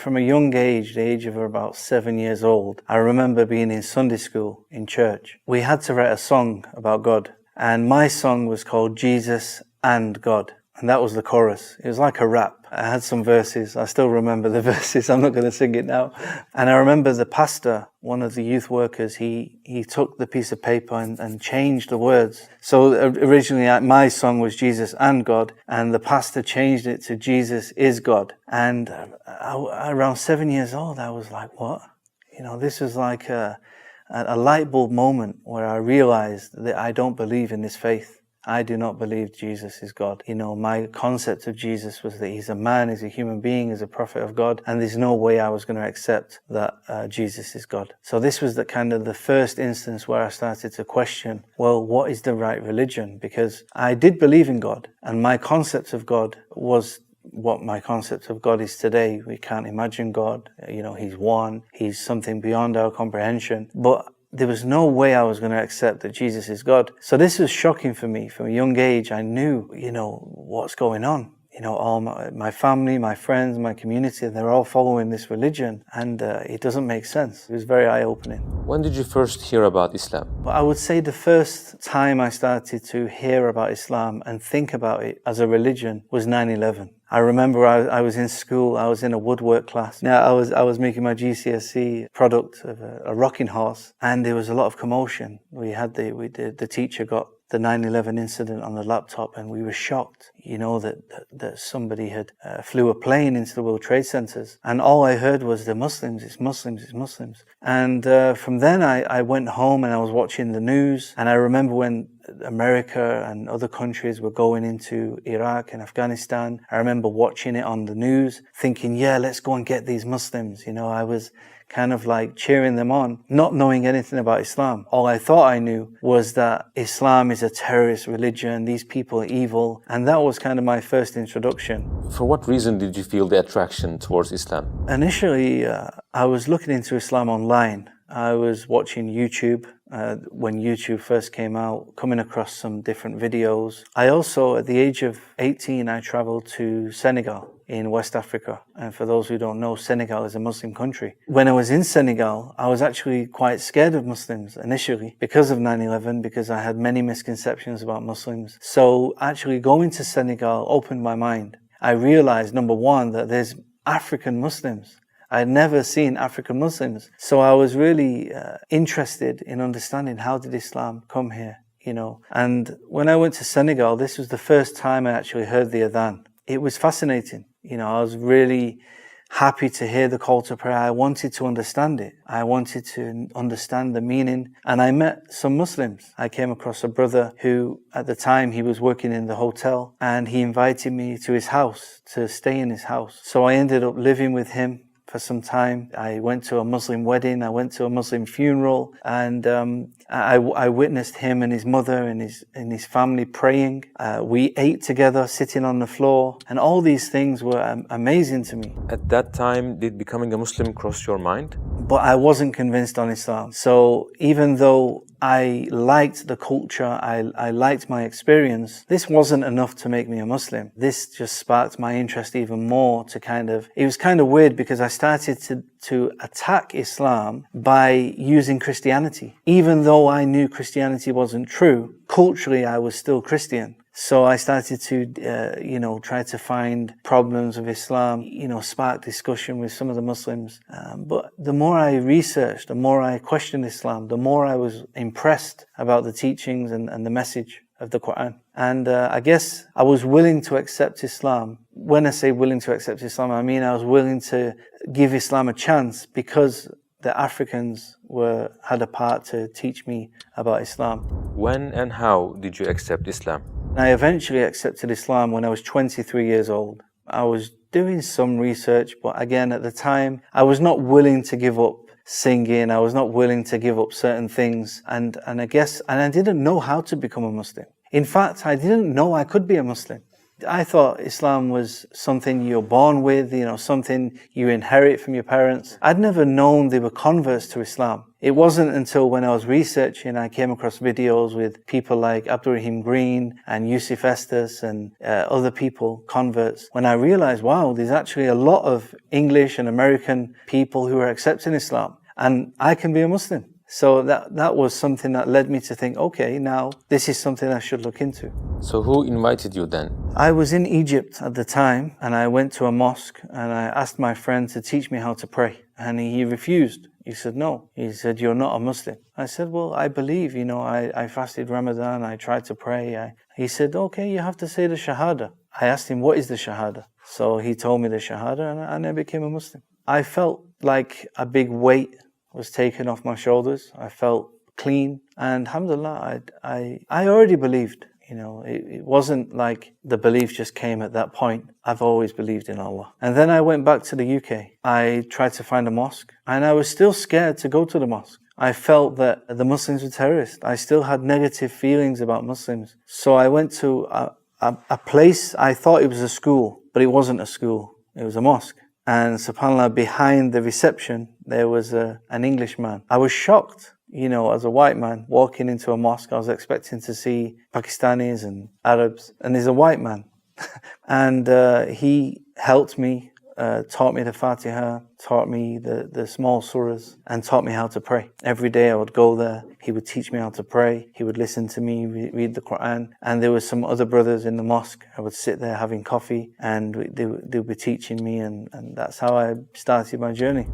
from a young age, the age of about 7 years old, I remember being in Sunday school in church. We had to write a song about God, and my song was called Jesus and God. And that was the chorus. It was like a rap. I had some verses. I still remember the verses. I'm not going to sing it now. And I remember the pastor, one of the youth workers, he took the piece of paper and changed the words. So originally my song was Jesus and God, and the pastor changed it to Jesus is God. And around 7 years old, I was like, what? This was like a light bulb moment where I realized that I don't believe in this faith. I do not believe Jesus is God. My concept of Jesus was that he's a man, he's a human being, he's a prophet of God, and there's no way I was going to accept that Jesus is God. So this was the first instance where I started to question, well, what is the right religion? Because I did believe in God, and my concept of God was what my concept of God is today. We can't imagine God. He's one. He's something beyond our comprehension. But there was no way I was going to accept that Jesus is God. So this was shocking for me. From a young age, I knew, what's going on. All my family, my friends, my community, they're all following this religion, and it doesn't make sense. It was very eye-opening. When did you first hear about Islam? I would say the first time I started to hear about Islam and think about it as a religion was 9/11. I remember I was in school, I was in a woodwork class. Now I was making my GCSE product of a rocking horse, and there was a lot of commotion. The teacher got the 9/11 incident on the laptop, and we were shocked, that somebody had flew a plane into the World Trade Centers. And all I heard was the Muslims, it's Muslims, it's Muslims. And from then I went home and I was watching the news, and I remember when America and other countries were going into Iraq and Afghanistan. I remember watching it on the news, thinking, yeah, let's go and get these Muslims. I was kind of like cheering them on, not knowing anything about Islam. All I thought I knew was that Islam is a terrorist religion, these people are evil, and that was kind of my first introduction. For what reason did you feel the attraction towards Islam? Initially, I was looking into Islam online. I was watching YouTube when YouTube first came out, coming across some different videos. I also, at the age of 18, I traveled to Senegal in West Africa. And for those who don't know, Senegal is a Muslim country. When I was in Senegal, I was actually quite scared of Muslims initially because of 9/11, because I had many misconceptions about Muslims. So actually going to Senegal opened my mind. I realized, number one, that there's African Muslims. I had never seen African Muslims. So I was really interested in understanding, how did Islam come here, And when I went to Senegal, this was the first time I actually heard the adhan. It was fascinating. I was really happy to hear the call to prayer. I wanted to understand it. I wanted to understand the meaning. And I met some Muslims. I came across a brother who, at the time, he was working in the hotel, and he invited me to his house, to stay in his house. So I ended up living with him for some time. I went to a Muslim wedding, I went to a Muslim funeral, and I witnessed him and his mother and his family praying. We ate together, sitting on the floor, and all these things were amazing to me. At that time, did becoming a Muslim cross your mind? But I wasn't convinced on Islam. So even though I liked the culture, I liked my experience, this wasn't enough to make me a Muslim. This just sparked my interest even more to it was kind of weird, because I started to attack Islam by using Christianity. Even though I knew Christianity wasn't true, culturally I was still Christian. So I started to, try to find problems with Islam, spark discussion with some of the Muslims. But the more I researched, the more I questioned Islam, the more I was impressed about the teachings and the message of the Quran. And I guess I was willing to accept Islam. When I say willing to accept Islam, I mean I was willing to give Islam a chance, because the Africans had a part to teach me about Islam. When and how did you accept Islam? I eventually accepted Islam when I was 23 years old. I was doing some research, but again, at the time, I was not willing to give up singing. I was not willing to give up certain things. And I didn't know how to become a Muslim. In fact, I didn't know I could be a Muslim. I thought Islam was something you're born with, something you inherit from your parents. I'd never known they were converts to Islam. It wasn't until when I was researching, I came across videos with people like Abdul Rahim Green and Yusuf Estes and other people, converts, when I realized, wow, there's actually a lot of English and American people who are accepting Islam, and I can be a Muslim. So that was something that led me to think, okay, now this is something I should look into. So who invited you then? I was in Egypt at the time, and I went to a mosque and I asked my friend to teach me how to pray, and he refused. He said, no. He said, you're not a Muslim. I said, well, I believe, I fasted Ramadan, I tried to pray. He said, okay, you have to say the Shahada. I asked him, what is the Shahada? So he told me the Shahada, and I became a Muslim. I felt like a big weight was taken off my shoulders. I felt clean, and alhamdulillah, I already believed. It wasn't like the belief just came at that point. I've always believed in Allah. And then I went back to the UK. I tried to find a mosque, and I was still scared to go to the mosque. I felt that the Muslims were terrorists. I still had negative feelings about Muslims. So I went to a place, I thought it was a school, but it wasn't a school. It was a mosque. And subhanAllah, behind the reception, there was an Englishman. I was shocked. As a white man walking into a mosque, I was expecting to see Pakistanis and Arabs, and there's a white man. And he helped me, taught me the Fatiha, taught me the small surahs, and taught me how to pray. Every day I would go there, he would teach me how to pray, he would listen to me read the Quran, and there were some other brothers in the mosque. I would sit there having coffee, and they would be teaching me, and that's how I started my journey.